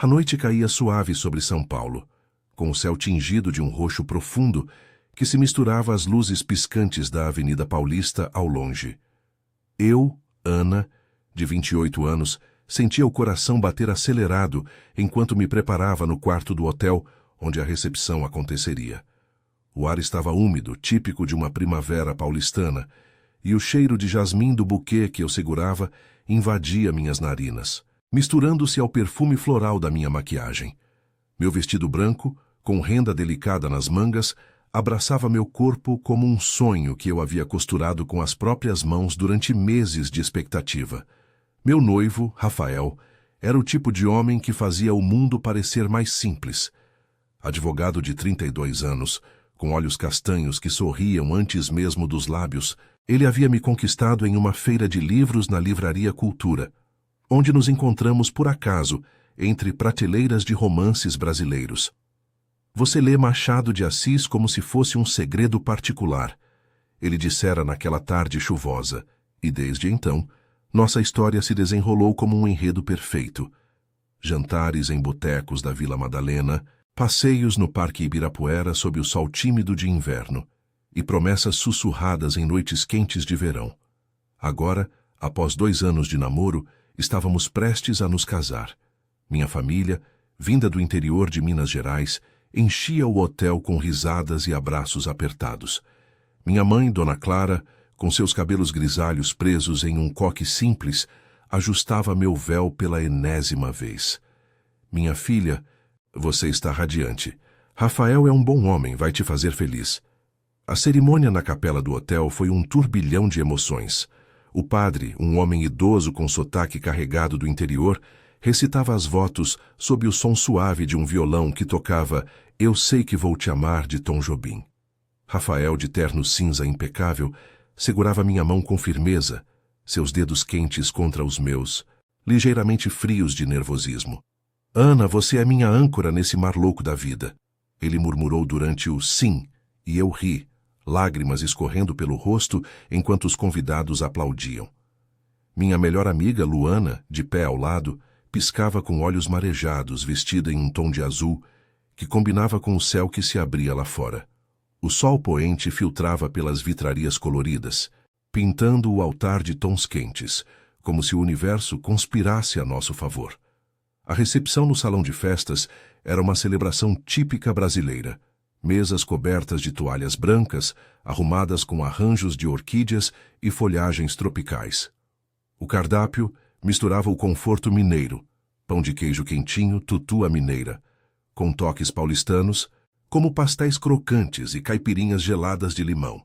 A noite caía suave sobre São Paulo, com o céu tingido de um roxo profundo que se misturava às luzes piscantes da Avenida Paulista ao longe. Eu, Ana, de 28 anos, sentia o coração bater acelerado enquanto me preparava no quarto do hotel onde a recepção aconteceria. O ar estava úmido, típico de uma primavera paulistana, e o cheiro de jasmim do buquê que eu segurava invadia minhas narinas, misturando-se ao perfume floral da minha maquiagem. Meu vestido branco, com renda delicada nas mangas, abraçava meu corpo como um sonho que eu havia costurado com as próprias mãos durante meses de expectativa. Meu noivo, Rafael, era o tipo de homem que fazia o mundo parecer mais simples. Advogado de 32 anos, com olhos castanhos que sorriam antes mesmo dos lábios, ele havia me conquistado em uma feira de livros na Livraria Cultura, onde nos encontramos por acaso entre prateleiras de romances brasileiros. Você lê Machado de Assis como se fosse um segredo particular, ele dissera naquela tarde chuvosa, e desde então, nossa história se desenrolou como um enredo perfeito. Jantares em botecos da Vila Madalena, passeios no Parque Ibirapuera sob o sol tímido de inverno, e promessas sussurradas em noites quentes de verão. Agora, após 2 anos de namoro, estávamos prestes a nos casar. Minha família, vinda do interior de Minas Gerais, enchia o hotel com risadas e abraços apertados. Minha mãe, Dona Clara, com seus cabelos grisalhos presos em um coque simples, ajustava meu véu pela enésima vez. Minha filha, você está radiante. Rafael é um bom homem, vai te fazer feliz. A cerimônia na capela do hotel foi um turbilhão de emoções. O padre, um homem idoso com sotaque carregado do interior, recitava as votos sob o som suave de um violão que tocava Eu Sei Que Vou Te Amar, de Tom Jobim. Rafael, de terno cinza impecável, segurava minha mão com firmeza, seus dedos quentes contra os meus, ligeiramente frios de nervosismo. Ana, você é minha âncora nesse mar louco da vida. Ele murmurou durante o sim, e eu ri, lágrimas escorrendo pelo rosto enquanto os convidados aplaudiam. Minha melhor amiga, Luana, de pé ao lado, piscava com olhos marejados, vestida em um tom de azul, que combinava com o céu que se abria lá fora. O sol poente filtrava pelas vitrarias coloridas, pintando o altar de tons quentes, como se o universo conspirasse a nosso favor. A recepção no salão de festas era uma celebração típica brasileira. Mesas cobertas de toalhas brancas, arrumadas com arranjos de orquídeas e folhagens tropicais. O cardápio misturava o conforto mineiro, pão de queijo quentinho, tutu à mineira, com toques paulistanos, como pastéis crocantes e caipirinhas geladas de limão.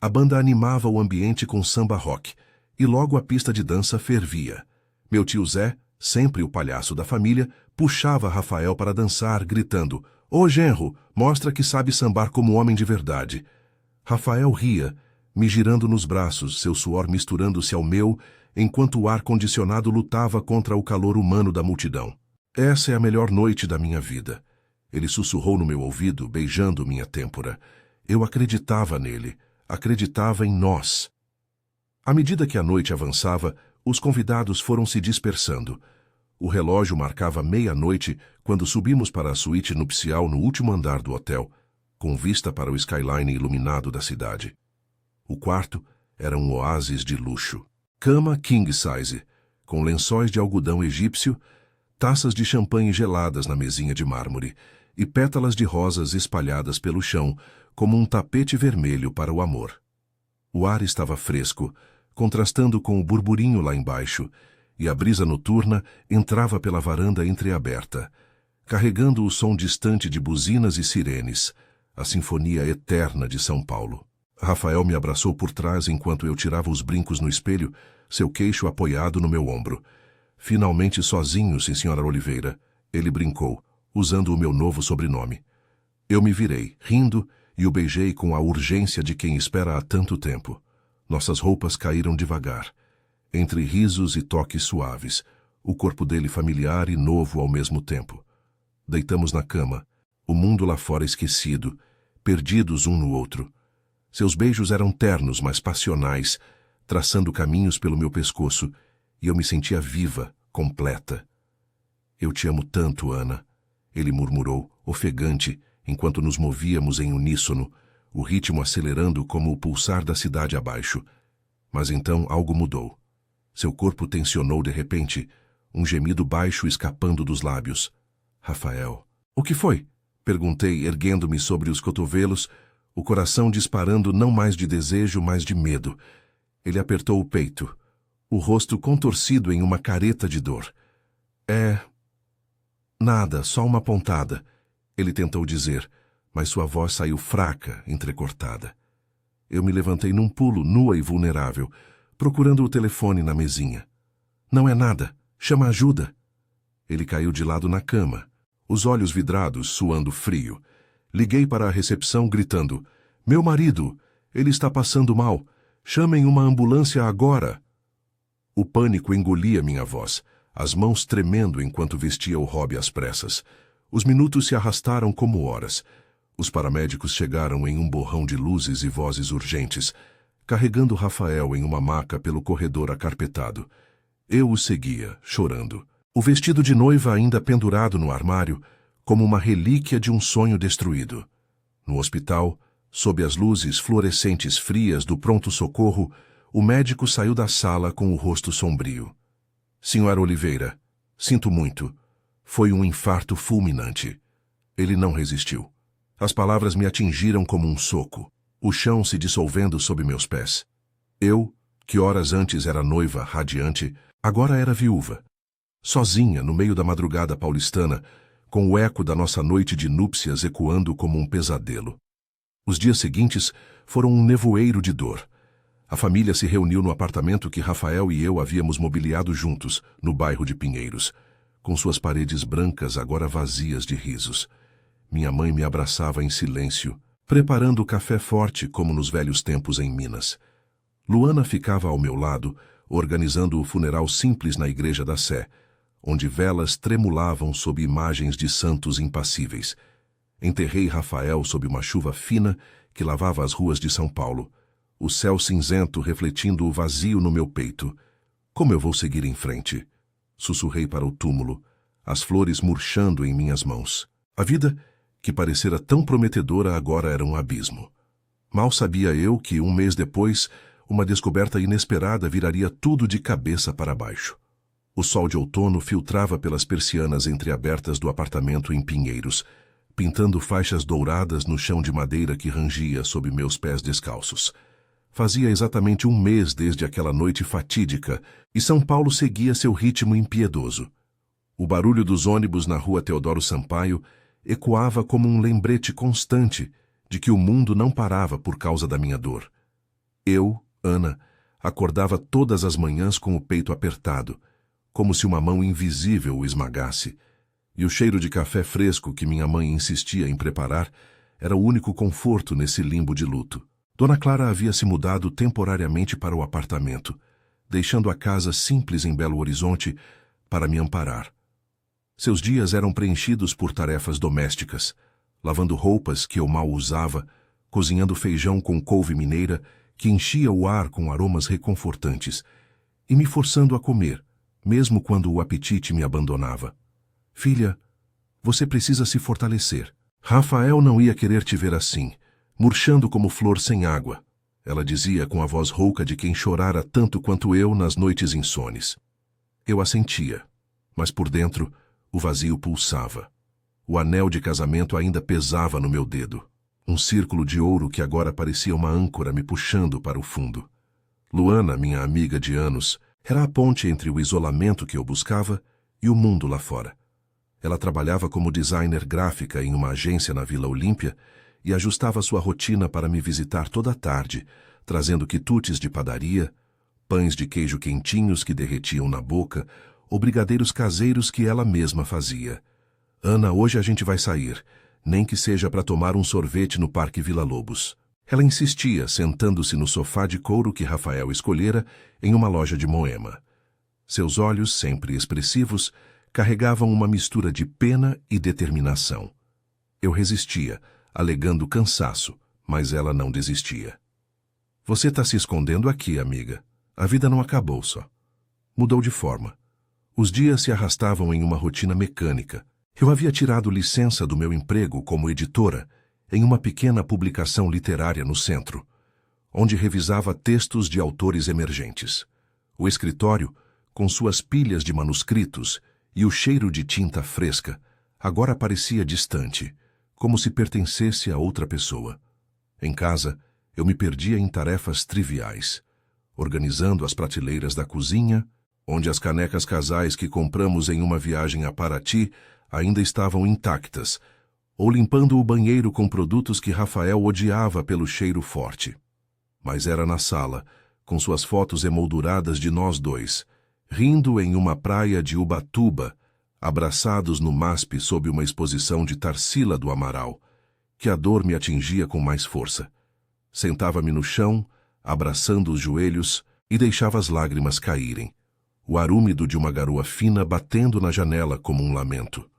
A banda animava o ambiente com samba rock, e logo a pista de dança fervia. Meu tio Zé, sempre o palhaço da família, puxava Rafael para dançar, gritando: Ô genro, mostra que sabe sambar como homem de verdade. Rafael ria, me girando nos braços, seu suor misturando-se ao meu, enquanto o ar-condicionado lutava contra o calor humano da multidão. Essa é a melhor noite da minha vida. Ele sussurrou no meu ouvido, beijando minha têmpora. Eu acreditava nele, acreditava em nós. À medida que a noite avançava, os convidados foram se dispersando. O relógio marcava 00:30 quando subimos para a suíte nupcial no último andar do hotel, com vista para o skyline iluminado da cidade. O quarto era um oásis de luxo. Cama king size, com lençóis de algodão egípcio, taças de champanhe geladas na mesinha de mármore e pétalas de rosas espalhadas pelo chão como um tapete vermelho para o amor. O ar estava fresco, contrastando com o burburinho lá embaixo, e a brisa noturna entrava pela varanda entreaberta, carregando o som distante de buzinas e sirenes, a sinfonia eterna de São Paulo. Rafael me abraçou por trás enquanto eu tirava os brincos no espelho, seu queixo apoiado no meu ombro. Finalmente sozinho, sim, senhora Oliveira, ele brincou, usando o meu novo sobrenome. Eu me virei, rindo, e o beijei com a urgência de quem espera há tanto tempo. Nossas roupas caíram devagar. Entre risos e toques suaves, o corpo dele familiar e novo ao mesmo tempo. Deitamos na cama, o mundo lá fora esquecido, perdidos um no outro. Seus beijos eram ternos, mas passionais, traçando caminhos pelo meu pescoço, e eu me sentia viva, completa. Eu te amo tanto, Ana, ele murmurou, ofegante, enquanto nos movíamos em uníssono, o ritmo acelerando como o pulsar da cidade abaixo. Mas então algo mudou. Seu corpo tensionou de repente, um gemido baixo escapando dos lábios. Rafael. O que foi? Perguntei, erguendo-me sobre os cotovelos, o coração disparando não mais de desejo, mas de medo. Ele apertou o peito, o rosto contorcido em uma careta de dor. Nada, só uma pontada, ele tentou dizer, mas sua voz saiu fraca, entrecortada. Eu me levantei num pulo, nua e vulnerável, procurando o telefone na mesinha. Não é nada, chama ajuda. Ele caiu de lado na cama, os olhos vidrados, suando frio. Liguei para a recepção, gritando, meu marido, ele está passando mal, chamem uma ambulância agora. O pânico engolia minha voz, as mãos tremendo enquanto vestia o hobby às pressas. Os minutos se arrastaram como horas. Os paramédicos chegaram em um borrão de luzes e vozes urgentes, carregando Rafael em uma maca pelo corredor acarpetado. Eu o seguia, chorando. O vestido de noiva ainda pendurado no armário, como uma relíquia de um sonho destruído. No hospital, sob as luzes fluorescentes frias do pronto-socorro, o médico saiu da sala com o rosto sombrio. Senhora Oliveira, sinto muito. Foi um infarto fulminante. Ele não resistiu. As palavras me atingiram como um soco, o chão se dissolvendo sob meus pés. Eu, que horas antes era noiva radiante, agora era viúva. Sozinha no meio da madrugada paulistana, com o eco da nossa noite de núpcias ecoando como um pesadelo. Os dias seguintes foram um nevoeiro de dor. A família se reuniu no apartamento que Rafael e eu havíamos mobiliado juntos, no bairro de Pinheiros, com suas paredes brancas agora vazias de risos. Minha mãe me abraçava em silêncio, preparando o café forte como nos velhos tempos em Minas. Luana ficava ao meu lado, organizando o funeral simples na Igreja da Sé, onde velas tremulavam sob imagens de santos impassíveis. Enterrei Rafael sob uma chuva fina que lavava as ruas de São Paulo, o céu cinzento refletindo o vazio no meu peito. Como eu vou seguir em frente? Sussurrei para o túmulo, as flores murchando em minhas mãos. A vida, que parecera tão prometedora, agora era um abismo. Mal sabia eu que, um mês depois, uma descoberta inesperada viraria tudo de cabeça para baixo. O sol de outono filtrava pelas persianas entreabertas do apartamento em Pinheiros, pintando faixas douradas no chão de madeira que rangia sob meus pés descalços. Fazia exatamente um mês desde aquela noite fatídica, e São Paulo seguia seu ritmo impiedoso. O barulho dos ônibus na rua Teodoro Sampaio ecoava como um lembrete constante de que o mundo não parava por causa da minha dor. Eu, Ana, acordava todas as manhãs com o peito apertado, como se uma mão invisível o esmagasse, e o cheiro de café fresco que minha mãe insistia em preparar era o único conforto nesse limbo de luto. Dona Clara havia se mudado temporariamente para o apartamento, deixando a casa simples em Belo Horizonte para me amparar. Seus dias eram preenchidos por tarefas domésticas, lavando roupas que eu mal usava, cozinhando feijão com couve mineira que enchia o ar com aromas reconfortantes, e me forçando a comer, mesmo quando o apetite me abandonava. Filha, você precisa se fortalecer. Rafael não ia querer te ver assim, murchando como flor sem água, ela dizia com a voz rouca de quem chorara tanto quanto eu nas noites insones. Eu assentia, mas por dentro o vazio pulsava. O anel de casamento ainda pesava no meu dedo, um círculo de ouro que agora parecia uma âncora me puxando para o fundo. Luana, minha amiga de anos, era a ponte entre o isolamento que eu buscava e o mundo lá fora. Ela trabalhava como designer gráfica em uma agência na Vila Olímpia e ajustava sua rotina para me visitar toda a tarde, trazendo quitutes de padaria, pães de queijo quentinhos que derretiam na boca ou brigadeiros caseiros que ela mesma fazia. Ana, hoje a gente vai sair, nem que seja para tomar um sorvete no Parque Vila Lobos. Ela insistia, sentando-se no sofá de couro que Rafael escolhera em uma loja de Moema. Seus olhos, sempre expressivos, carregavam uma mistura de pena e determinação. Eu resistia, alegando cansaço, mas ela não desistia. Você está se escondendo aqui, amiga. A vida não acabou só. Mudou de forma. Os dias se arrastavam em uma rotina mecânica. Eu havia tirado licença do meu emprego como editora em uma pequena publicação literária no centro, onde revisava textos de autores emergentes. O escritório, com suas pilhas de manuscritos e o cheiro de tinta fresca, agora parecia distante, como se pertencesse a outra pessoa. Em casa, eu me perdia em tarefas triviais, organizando as prateleiras da cozinha, onde as canecas casais que compramos em uma viagem a Paraty ainda estavam intactas, ou limpando o banheiro com produtos que Rafael odiava pelo cheiro forte. Mas era na sala, com suas fotos emolduradas de nós dois, rindo em uma praia de Ubatuba, abraçados no MASP sob uma exposição de Tarsila do Amaral, que a dor me atingia com mais força. Sentava-me no chão, abraçando os joelhos, e deixava as lágrimas caírem, o ar úmido de uma garoa fina batendo na janela como um lamento.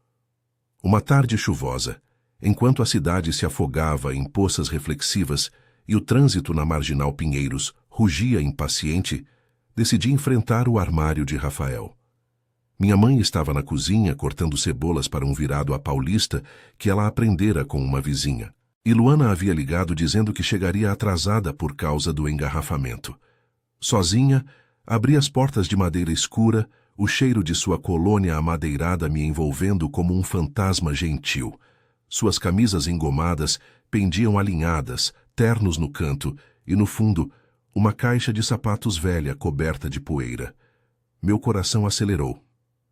Uma tarde chuvosa, enquanto a cidade se afogava em poças reflexivas e o trânsito na Marginal Pinheiros rugia impaciente, decidi enfrentar o armário de Rafael. Minha mãe estava na cozinha cortando cebolas para um virado à paulista que ela aprendera com uma vizinha. E Luana havia ligado dizendo que chegaria atrasada por causa do engarrafamento. Sozinha, abri as portas de madeira escura, o cheiro de sua colônia amadeirada me envolvendo como um fantasma gentil. Suas camisas engomadas pendiam alinhadas, ternos no canto, e no fundo, uma caixa de sapatos velha coberta de poeira. Meu coração acelerou.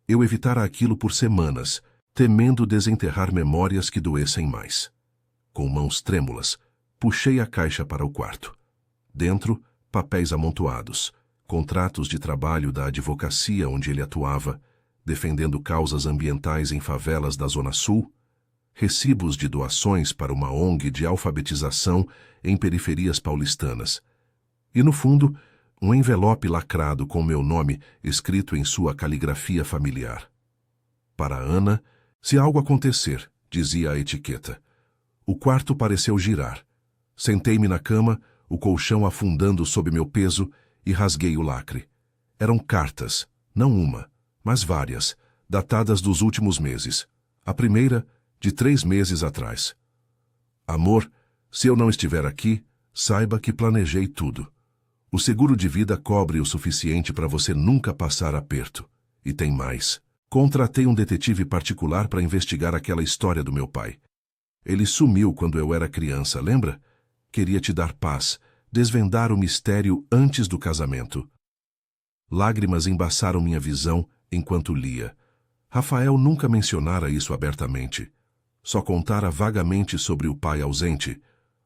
Eu evitara aquilo por semanas, temendo desenterrar memórias que doessem mais. Com mãos trêmulas, puxei a caixa para o quarto. Dentro, papéis amontoados, contratos de trabalho da advocacia onde ele atuava, defendendo causas ambientais em favelas da Zona Sul, recibos de doações para uma ONG de alfabetização em periferias paulistanas. E, no fundo, um envelope lacrado com meu nome escrito em sua caligrafia familiar. Para Ana, se algo acontecer, dizia a etiqueta. O quarto pareceu girar. Sentei-me na cama, o colchão afundando sob meu peso, e rasguei o lacre. Eram cartas, não uma, mas várias, datadas dos últimos meses. A primeira, de 3 meses atrás. Amor, se eu não estiver aqui, saiba que planejei tudo. O seguro de vida cobre o suficiente para você nunca passar aperto. E tem mais. Contratei um detetive particular para investigar aquela história do meu pai. Ele sumiu quando eu era criança, lembra? Queria te dar paz, desvendar o mistério antes do casamento. Lágrimas embaçaram minha visão enquanto lia. Rafael nunca mencionara isso abertamente. Só contara vagamente sobre o pai ausente,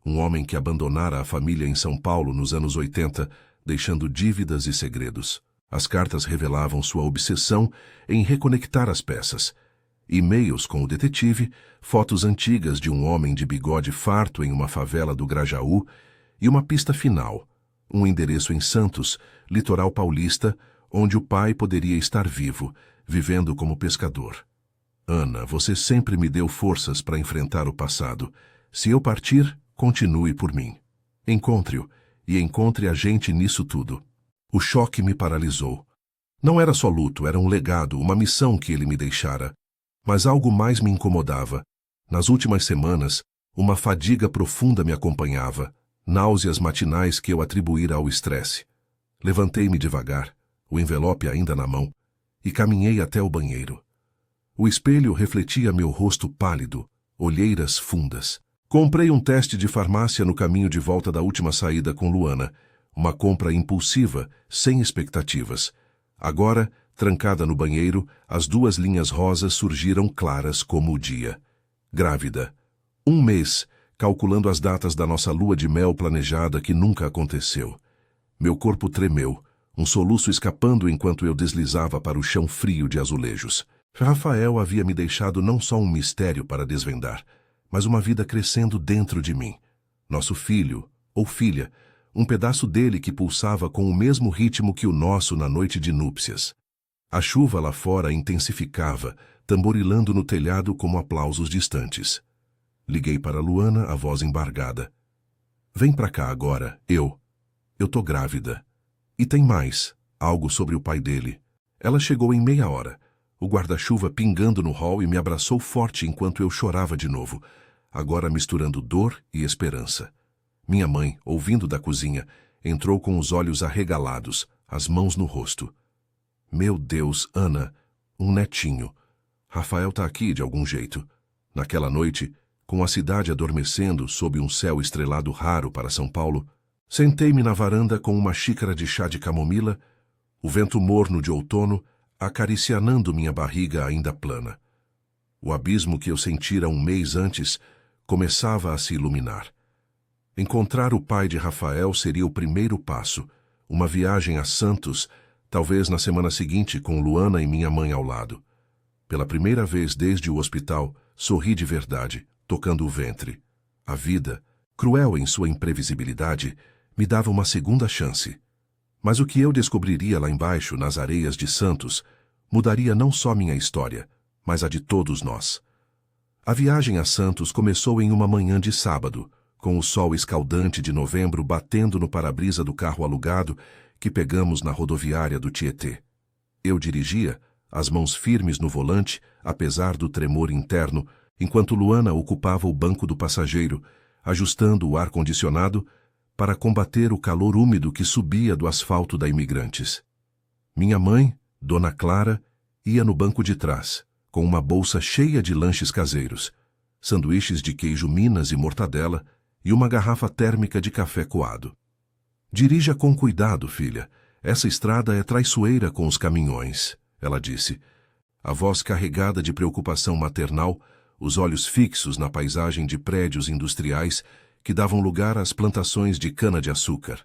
um homem que abandonara a família em São Paulo nos anos 80, deixando dívidas e segredos. As cartas revelavam sua obsessão em reconectar as peças. E-mails com o detetive, fotos antigas de um homem de bigode farto em uma favela do Grajaú e uma pista final, um endereço em Santos, litoral paulista, onde o pai poderia estar vivo, vivendo como pescador. Ana, você sempre me deu forças para enfrentar o passado. Se eu partir, continue por mim. Encontre-o e encontre a gente nisso tudo. O choque me paralisou. Não era só luto, era um legado, uma missão que ele me deixara. Mas algo mais me incomodava. Nas últimas semanas, uma fadiga profunda me acompanhava, náuseas matinais que eu atribuíra ao estresse. Levantei-me devagar, o envelope ainda na mão, e caminhei até o banheiro. O espelho refletia meu rosto pálido, olheiras fundas. Comprei um teste de farmácia no caminho de volta da última saída com Luana, uma compra impulsiva, sem expectativas. Agora, trancada no banheiro, as 2 linhas rosas surgiram claras como o dia. Grávida. 1 mês, calculando as datas da nossa lua de mel planejada que nunca aconteceu. Meu corpo tremeu, um soluço escapando enquanto eu deslizava para o chão frio de azulejos. Rafael havia me deixado não só um mistério para desvendar, mas uma vida crescendo dentro de mim. Nosso filho, ou filha, um pedaço dele que pulsava com o mesmo ritmo que o nosso na noite de núpcias. A chuva lá fora intensificava, tamborilando no telhado como aplausos distantes. Liguei para Luana, a voz embargada. Vem pra cá agora, eu tô grávida. E tem mais, algo sobre o pai dele. Ela chegou em meia hora, o guarda-chuva pingando no hall e me abraçou forte enquanto eu chorava de novo, agora misturando dor e esperança. Minha mãe, ouvindo da cozinha, entrou com os olhos arregalados, as mãos no rosto. Meu Deus, Ana, um netinho. Rafael tá aqui de algum jeito. Naquela noite, com a cidade adormecendo sob um céu estrelado raro para São Paulo, sentei-me na varanda com uma xícara de chá de camomila, o vento morno de outono acariciando minha barriga ainda plana. O abismo que eu sentira um mês antes começava a se iluminar. Encontrar o pai de Rafael seria o primeiro passo, uma viagem a Santos, talvez na semana seguinte com Luana e minha mãe ao lado. Pela primeira vez desde o hospital, sorri de verdade, tocando o ventre. A vida, cruel em sua imprevisibilidade, me dava uma segunda chance. Mas o que eu descobriria lá embaixo, nas areias de Santos, mudaria não só minha história, mas a de todos nós. A viagem a Santos começou em uma manhã de sábado, com o sol escaldante de novembro batendo no para-brisa do carro alugado que pegamos na rodoviária do Tietê. Eu dirigia, as mãos firmes no volante, apesar do tremor interno, enquanto Luana ocupava o banco do passageiro, ajustando o ar-condicionado para combater o calor úmido que subia do asfalto da Imigrantes. Minha mãe, Dona Clara, ia no banco de trás, com uma bolsa cheia de lanches caseiros, sanduíches de queijo Minas e mortadela e uma garrafa térmica de café coado. Dirija com cuidado, filha. Essa estrada é traiçoeira com os caminhões, ela disse. A voz carregada de preocupação maternal, os olhos fixos na paisagem de prédios industriais que davam lugar às plantações de cana-de-açúcar.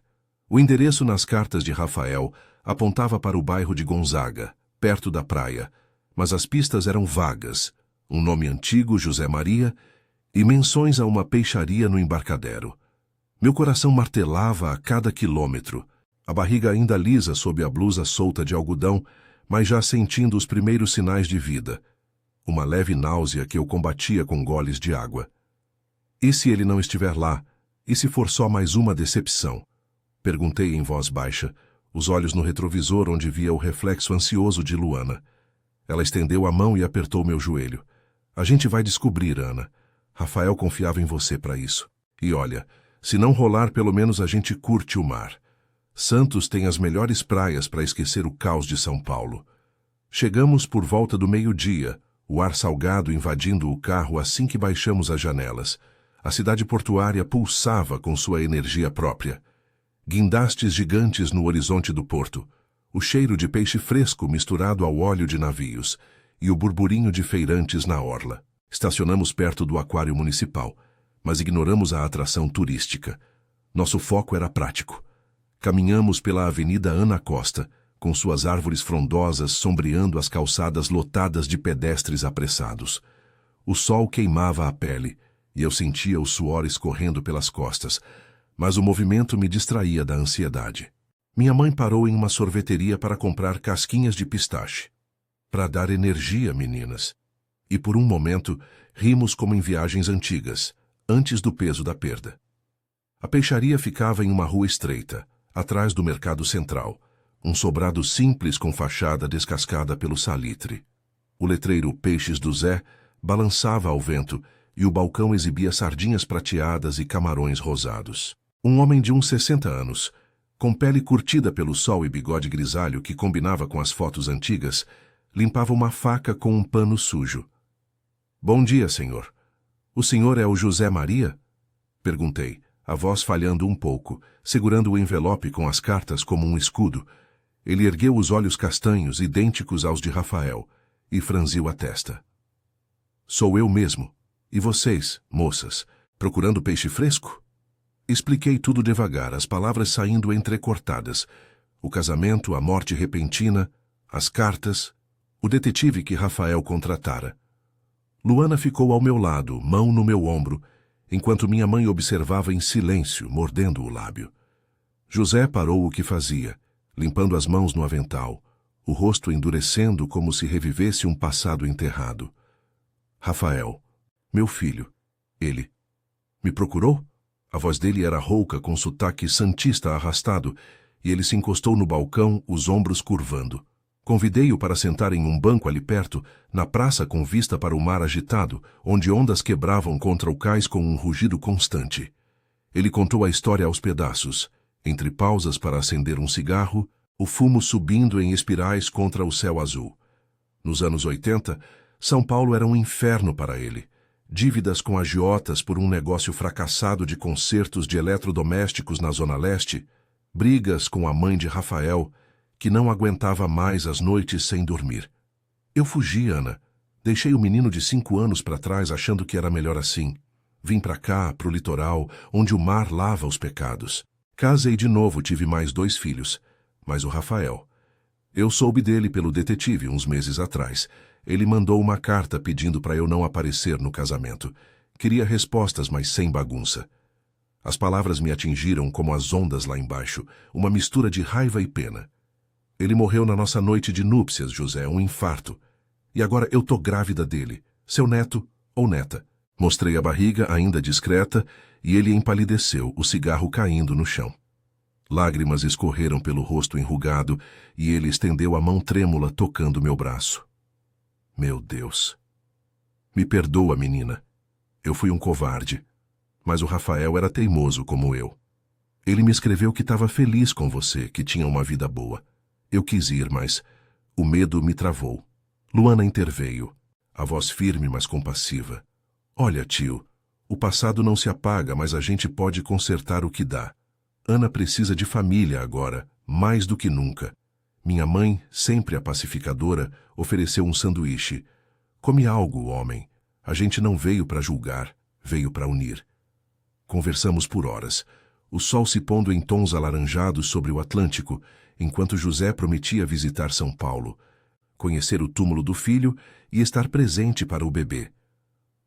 O endereço nas cartas de Rafael apontava para o bairro de Gonzaga, perto da praia, mas as pistas eram vagas, um nome antigo, José Maria, e menções a uma peixaria no Embarcadero. Meu coração martelava a cada quilômetro, a barriga ainda lisa sob a blusa solta de algodão, mas já sentindo os primeiros sinais de vida. Uma leve náusea que eu combatia com goles de água. E se ele não estiver lá? E se for só mais uma decepção? Perguntei em voz baixa, os olhos no retrovisor onde via o reflexo ansioso de Luana. Ela estendeu a mão e apertou meu joelho. A gente vai descobrir, Ana. Rafael confiava em você para isso. E olha, se não rolar, pelo menos a gente curte o mar. Santos tem as melhores praias para esquecer o caos de São Paulo. Chegamos por volta do meio-dia, o ar salgado invadindo o carro assim que baixamos as janelas. A cidade portuária pulsava com sua energia própria. Guindastes gigantes no horizonte do porto, o cheiro de peixe fresco misturado ao óleo de navios e o burburinho de feirantes na orla. Estacionamos perto do aquário municipal, mas ignoramos a atração turística. Nosso foco era prático. Caminhamos pela Avenida Ana Costa, com suas árvores frondosas sombreando as calçadas lotadas de pedestres apressados. O sol queimava a pele, e eu sentia o suor escorrendo pelas costas, mas o movimento me distraía da ansiedade. Minha mãe parou em uma sorveteria para comprar casquinhas de pistache. Para dar energia, meninas. E por um momento, rimos como em viagens antigas, antes do peso da perda. A peixaria ficava em uma rua estreita, atrás do mercado central, um sobrado simples com fachada descascada pelo salitre. O letreiro Peixes do Zé balançava ao vento e o balcão exibia sardinhas prateadas e camarões rosados. Um homem de uns 60 anos, com pele curtida pelo sol e bigode grisalho que combinava com as fotos antigas, limpava uma faca com um pano sujo. Bom dia, senhor. O senhor é o José Maria? Perguntei, a voz falhando um pouco, segurando o envelope com as cartas como um escudo. Ele ergueu os olhos castanhos, idênticos aos de Rafael, e franziu a testa. Sou eu mesmo. E vocês, moças, procurando peixe fresco? Expliquei tudo devagar, as palavras saindo entrecortadas. O casamento, a morte repentina, as cartas, o detetive que Rafael contratara. Luana ficou ao meu lado, mão no meu ombro, enquanto minha mãe observava em silêncio, mordendo o lábio. José parou o que fazia, limpando as mãos no avental, o rosto endurecendo como se revivesse um passado enterrado. Rafael, meu filho, ele. Me procurou? A voz dele era rouca, com sotaque santista arrastado, e ele se encostou no balcão, os ombros curvando. Convidei-o para sentar em um banco ali perto, na praça com vista para o mar agitado, onde ondas quebravam contra o cais com um rugido constante. Ele contou a história aos pedaços, entre pausas para acender um cigarro, o fumo subindo em espirais contra o céu azul. Nos anos 80, São Paulo era um inferno para ele. Dívidas com agiotas por um negócio fracassado de consertos de eletrodomésticos na Zona Leste, brigas com a mãe de Rafael, que não aguentava mais as noites sem dormir. Eu fugi, Ana. Deixei o menino de 5 anos para trás achando que era melhor assim. Vim para cá, pro litoral, onde o mar lava os pecados. Casei de novo, tive mais 2 filhos, mas o Rafael. Eu soube dele pelo detetive uns meses atrás. Ele mandou uma carta pedindo para eu não aparecer no casamento. Queria respostas, mas sem bagunça. As palavras me atingiram como as ondas lá embaixo, uma mistura de raiva e pena. Ele morreu na nossa noite de núpcias, José, um infarto. E agora eu tô grávida dele, seu neto ou neta. Mostrei a barriga, ainda discreta, e ele empalideceu, o cigarro caindo no chão. Lágrimas escorreram pelo rosto enrugado, e ele estendeu a mão trêmula tocando meu braço. Meu Deus! Me perdoa, menina. Eu fui um covarde. Mas o Rafael era teimoso como eu. Ele me escreveu que estava feliz com você, que tinha uma vida boa. Eu quis ir, mas o medo me travou. Luana interveio, a voz firme, mas compassiva. Olha, tio, o passado não se apaga, mas a gente pode consertar o que dá. Ana precisa de família agora, mais do que nunca. Minha mãe, sempre a pacificadora, ofereceu um sanduíche. Come algo, homem. A gente não veio para julgar, veio para unir. Conversamos por horas, o sol se pondo em tons alaranjados sobre o Atlântico, enquanto José prometia visitar São Paulo, conhecer o túmulo do filho e estar presente para o bebê.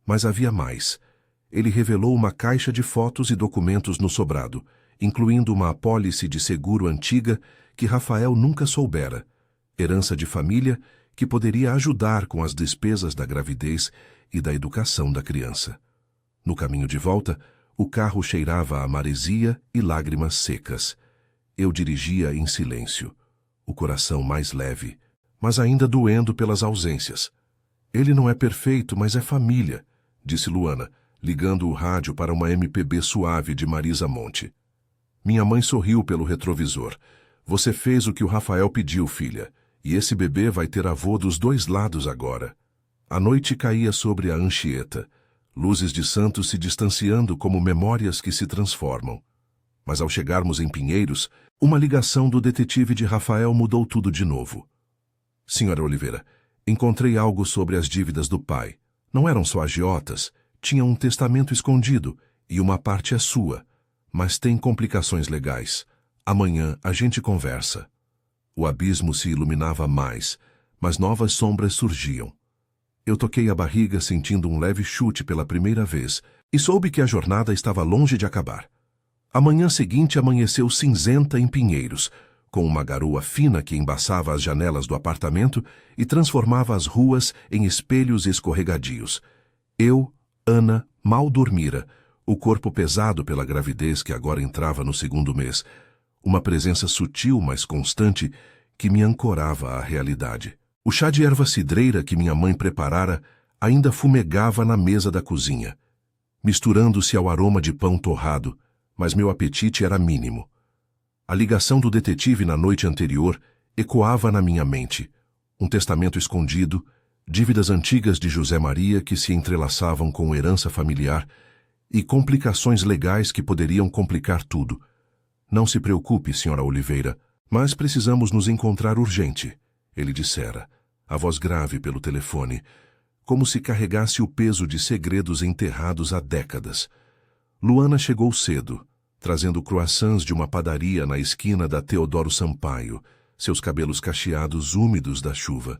Mas havia mais. Ele revelou uma caixa de fotos e documentos no sobrado, incluindo uma apólice de seguro antiga que Rafael nunca soubera, herança de família que poderia ajudar com as despesas da gravidez e da educação da criança. No caminho de volta, o carro cheirava a maresia e lágrimas secas. Eu dirigia em silêncio, o coração mais leve, mas ainda doendo pelas ausências. Ele não é perfeito, mas é família, disse Luana, ligando o rádio para uma MPB suave de Marisa Monte. Minha mãe sorriu pelo retrovisor. Você fez o que o Rafael pediu, filha, e esse bebê vai ter avô dos 2 lados agora. A noite caía sobre a Anchieta, luzes de Santos se distanciando como memórias que se transformam. Mas ao chegarmos em Pinheiros, uma ligação do detetive de Rafael mudou tudo de novo. Senhora Oliveira, encontrei algo sobre as dívidas do pai. Não eram só agiotas, tinha um testamento escondido, e uma parte é sua, mas tem complicações legais. Amanhã a gente conversa. O abismo se iluminava mais, mas novas sombras surgiam. Eu toquei a barriga sentindo um leve chute pela primeira vez, e soube que a jornada estava longe de acabar. A manhã seguinte amanheceu cinzenta em Pinheiros, com uma garoa fina que embaçava as janelas do apartamento e transformava as ruas em espelhos escorregadios. Eu, Ana, mal dormira, o corpo pesado pela gravidez que agora entrava no 2º mês, uma presença sutil, mas constante, que me ancorava à realidade. O chá de erva cidreira que minha mãe preparara ainda fumegava na mesa da cozinha, misturando-se ao aroma de pão torrado, mas meu apetite era mínimo. A ligação do detetive na noite anterior ecoava na minha mente. Um testamento escondido, dívidas antigas de José Maria que se entrelaçavam com herança familiar e complicações legais que poderiam complicar tudo. Não se preocupe, senhora Oliveira, mas precisamos nos encontrar urgente, ele dissera, a voz grave pelo telefone, como se carregasse o peso de segredos enterrados há décadas. Luana chegou cedo, trazendo croissants de uma padaria na esquina da Teodoro Sampaio, seus cabelos cacheados úmidos da chuva.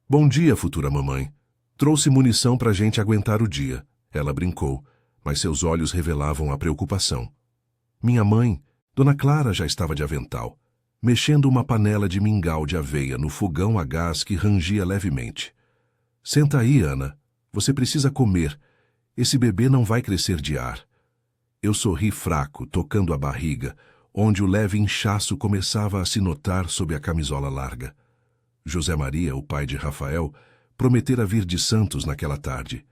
Bom dia, futura mamãe. Trouxe munição pra gente aguentar o dia, ela brincou, mas seus olhos revelavam a preocupação. Minha mãe, Dona Clara, já estava de avental, mexendo uma panela de mingau de aveia no fogão a gás que rangia levemente. Senta aí, Ana. Você precisa comer. Esse bebê não vai crescer de ar. Eu sorri fraco, tocando a barriga, onde o leve inchaço começava a se notar sob a camisola larga. José Maria, o pai de Rafael, prometera vir de Santos naquela tarde.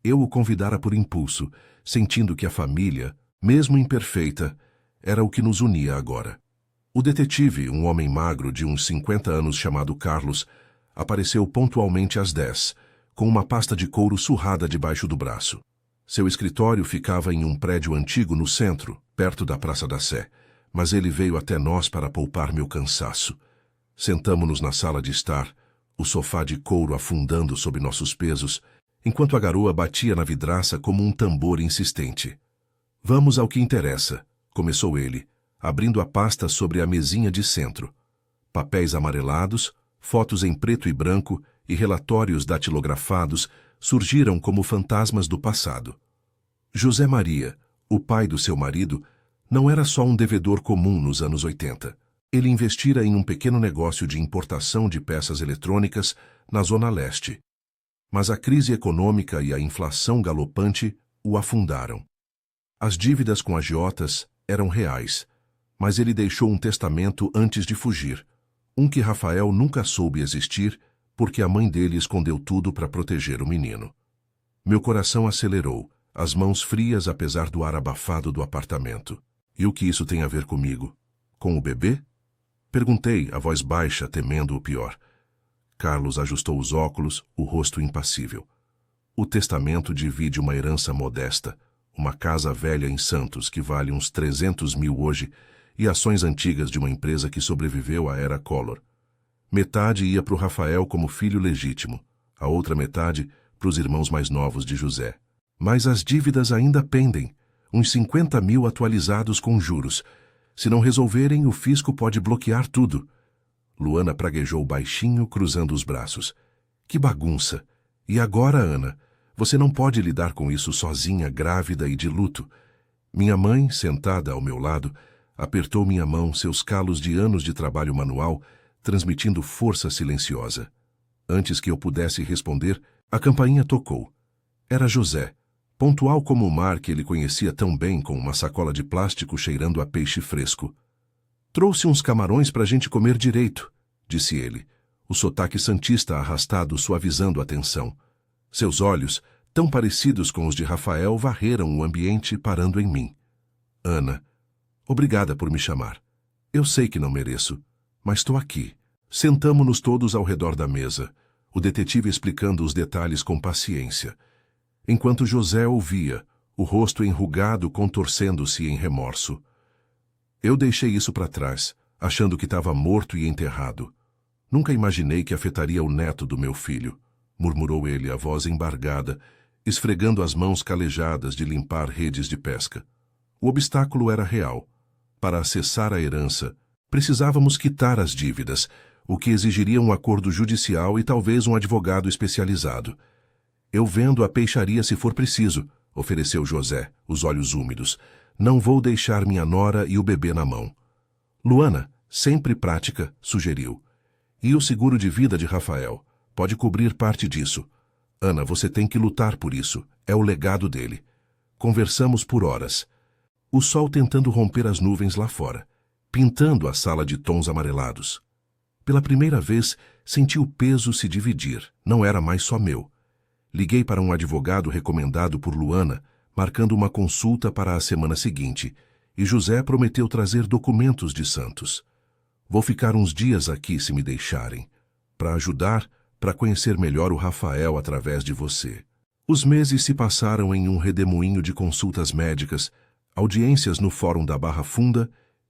Eu o convidara por impulso, sentindo que a família, mesmo imperfeita, era o que nos unia agora. O detetive, um homem magro de uns 50 anos chamado Carlos, apareceu pontualmente às 10, com uma pasta de couro surrada debaixo do braço. Seu escritório ficava em um prédio antigo no centro, perto da Praça da Sé, mas ele veio até nós para poupar meu cansaço. Sentamo-nos na sala de estar, o sofá de couro afundando sob nossos pesos, enquanto a garoa batia na vidraça como um tambor insistente. Vamos ao que interessa, começou ele, abrindo a pasta sobre a mesinha de centro. Papéis amarelados, fotos em preto e branco e relatórios datilografados surgiram como fantasmas do passado. José Maria, o pai do seu marido, não era só um devedor comum nos anos 80. Ele investira em um pequeno negócio de importação de peças eletrônicas na Zona Leste. Mas a crise econômica e a inflação galopante o afundaram. As dívidas com agiotas eram reais, mas ele deixou um testamento antes de fugir, um que Rafael nunca soube existir porque a mãe dele escondeu tudo para proteger o menino. Meu coração acelerou, as mãos frias apesar do ar abafado do apartamento. E o que isso tem a ver comigo? Com o bebê? Perguntei, a voz baixa, temendo o pior. Carlos ajustou os óculos, o rosto impassível. O testamento divide uma herança modesta, uma casa velha em Santos que vale uns 300 mil hoje e ações antigas de uma empresa que sobreviveu à era Collor. Metade ia para o Rafael como filho legítimo, a outra metade para os irmãos mais novos de José. Mas as dívidas ainda pendem, uns 50 mil atualizados com juros. Se não resolverem, o fisco pode bloquear tudo. Luana praguejou baixinho, cruzando os braços. Que bagunça! E agora, Ana? Você não pode lidar com isso sozinha, grávida e de luto. Minha mãe, sentada ao meu lado, apertou minha mão, seus calos de anos de trabalho manual, transmitindo força silenciosa. Antes que eu pudesse responder, a campainha tocou. Era José, pontual como o mar que ele conhecia tão bem, com uma sacola de plástico cheirando a peixe fresco. Trouxe uns camarões para a gente comer direito, disse ele, o sotaque santista arrastado suavizando a tensão. Seus olhos, tão parecidos com os de Rafael, varreram o ambiente parando em mim. Ana, obrigada por me chamar. Eu sei que não mereço, mas estou aqui. Sentamo-nos todos ao redor da mesa, o detetive explicando os detalhes com paciência, enquanto José ouvia, o rosto enrugado contorcendo-se em remorso. Eu deixei isso para trás, achando que estava morto e enterrado. Nunca imaginei que afetaria o neto do meu filho, murmurou ele, a voz embargada, esfregando as mãos calejadas de limpar redes de pesca. O obstáculo era real. Para acessar a herança, precisávamos quitar as dívidas, o que exigiria um acordo judicial e talvez um advogado especializado. Eu vendo a peixaria se for preciso, ofereceu José, os olhos úmidos. Não vou deixar minha nora e o bebê na mão. Luana, sempre prática, sugeriu. E o seguro de vida de Rafael? Pode cobrir parte disso. Ana, você tem que lutar por isso. É o legado dele. Conversamos por horas. O sol tentando romper as nuvens lá fora, pintando a sala de tons amarelados. Pela primeira vez, senti o peso se dividir. Não era mais só meu. Liguei para um advogado recomendado por Luana, marcando uma consulta para a semana seguinte, e José prometeu trazer documentos de Santos. Vou ficar uns dias aqui se me deixarem, para ajudar, para conhecer melhor o Rafael através de você. Os meses se passaram em um redemoinho de consultas médicas, audiências no Fórum da Barra Funda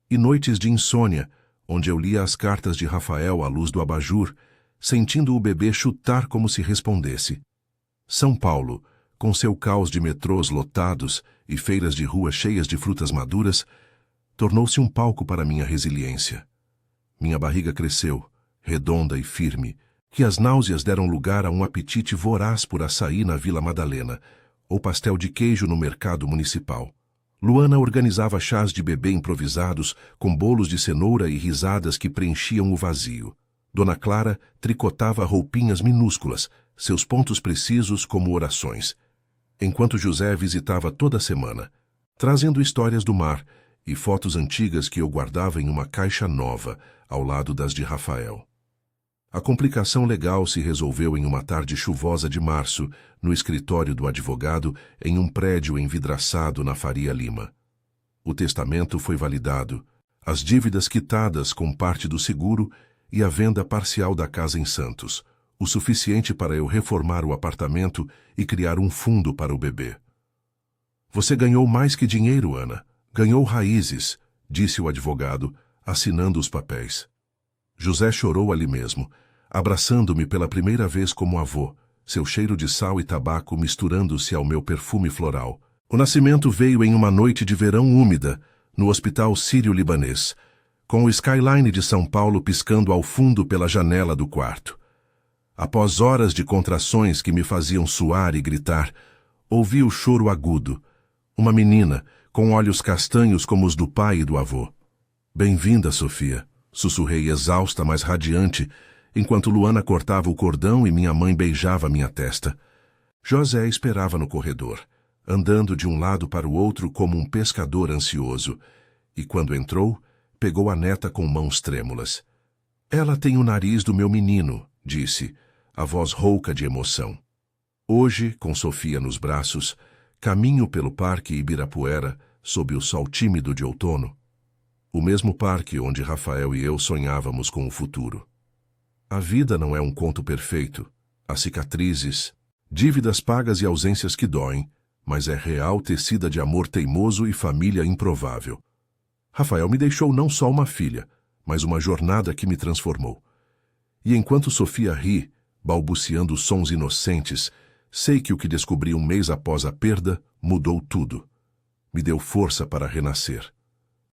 e noites de insônia, onde eu lia as cartas de Rafael à luz do abajur, sentindo o bebê chutar como se respondesse. São Paulo, com seu caos de metrôs lotados e feiras de rua cheias de frutas maduras, tornou-se um palco para minha resiliência. Minha barriga cresceu, redonda e firme, que as náuseas deram lugar a um apetite voraz por açaí na Vila Madalena, ou pastel de queijo no mercado municipal. Luana organizava chás de bebê improvisados, com bolos de cenoura e risadas que preenchiam o vazio. Dona Clara tricotava roupinhas minúsculas, seus pontos precisos como orações. Enquanto José visitava toda semana, trazendo histórias do mar e fotos antigas que eu guardava em uma caixa nova, ao lado das de Rafael. A complicação legal se resolveu em uma tarde chuvosa de março, no escritório do advogado, em um prédio envidraçado na Faria Lima. O testamento foi validado, as dívidas quitadas com parte do seguro e a venda parcial da casa em Santos, o suficiente para eu reformar o apartamento e criar um fundo para o bebê. Você ganhou mais que dinheiro, Ana. Ganhou raízes, disse o advogado, assinando os papéis. José chorou ali mesmo, abraçando-me pela primeira vez como avô, seu cheiro de sal e tabaco misturando-se ao meu perfume floral. O nascimento veio em uma noite de verão úmida, no Hospital Sírio-Libanês, com o skyline de São Paulo piscando ao fundo pela janela do quarto. Após horas de contrações que me faziam suar e gritar, ouvi o choro agudo. Uma menina, com olhos castanhos como os do pai e do avô. Bem-vinda, Sofia, sussurrei exausta, mas radiante, enquanto Luana cortava o cordão e minha mãe beijava minha testa. José esperava no corredor, andando de um lado para o outro como um pescador ansioso, e quando entrou, pegou a neta com mãos trêmulas. Ela tem o nariz do meu menino, disse, a voz rouca de emoção. Hoje, com Sofia nos braços, caminho pelo Parque Ibirapuera, sob o sol tímido de outono. O mesmo parque onde Rafael e eu sonhávamos com o futuro. A vida não é um conto perfeito. Há cicatrizes, dívidas pagas e ausências que doem, mas é real tecida de amor teimoso e família improvável. Rafael me deixou não só uma filha, mas uma jornada que me transformou. E enquanto Sofia ri, balbuciando sons inocentes, sei que o que descobri um mês após a perda mudou tudo. Me deu força para renascer.